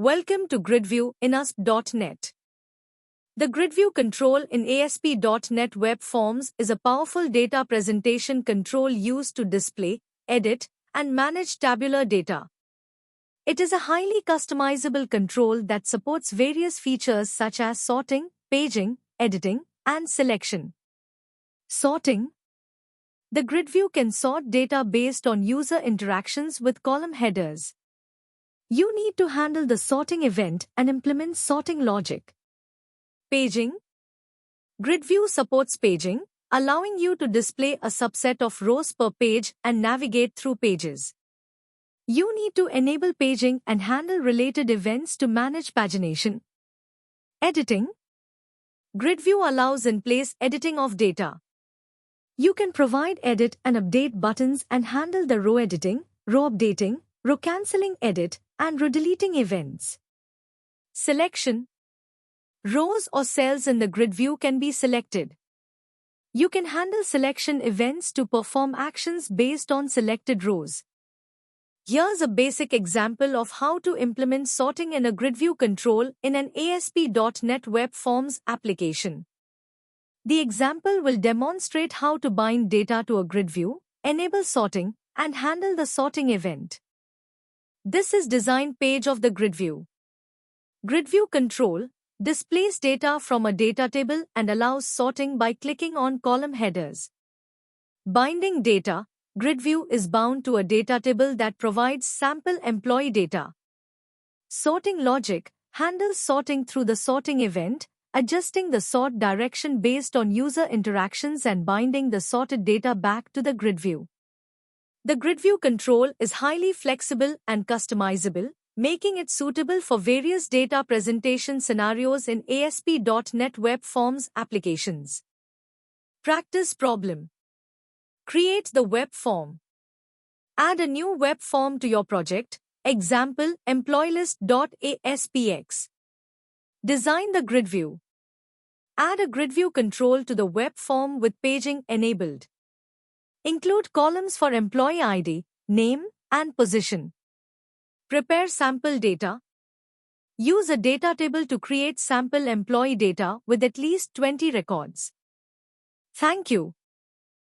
Welcome to GridView in ASP.NET. The GridView control in ASP.NET Web Forms is a powerful data presentation control used to display, edit, and manage tabular data. It is a highly customizable control that supports various features such as sorting, paging, editing, and selection. Sorting. The GridView can sort data based on user interactions with column headers. You need to handle the sorting event and implement sorting logic. Paging. GridView supports paging, allowing you to display a subset of rows per page and navigate through pages. You need to enable paging and handle related events to manage pagination. Editing. GridView allows in-place editing of data. You can provide edit and update buttons and handle the row editing, row updating, row cancelling edit, and row deleting events. Selection. Rows or cells in the GridView can be selected. You can handle selection events to perform actions based on selected rows. Here's a basic example of how to implement sorting in a GridView control in an ASP.NET Web Forms application. The example will demonstrate how to bind data to a GridView, enable sorting, and handle the sorting event. This is design page of the GridView. GridView control displays data from a data table and allows sorting by clicking on column headers. Binding data. GridView is bound to a data table that provides sample employee data. Sorting logic handles sorting through the sorting event, adjusting the sort direction based on user interactions and binding the sorted data back to the GridView. The GridView control is highly flexible and customizable, making it suitable for various data presentation scenarios in ASP.NET Web Forms applications. Practice problem. Create the web form. Add a new web form to your project, example employeelist.aspx. Design the GridView. Add a GridView control to the web form with paging enabled. Include columns for employee ID, name, and position. Prepare sample data. Use a data table to create sample employee data with at least 20 records. Thank you.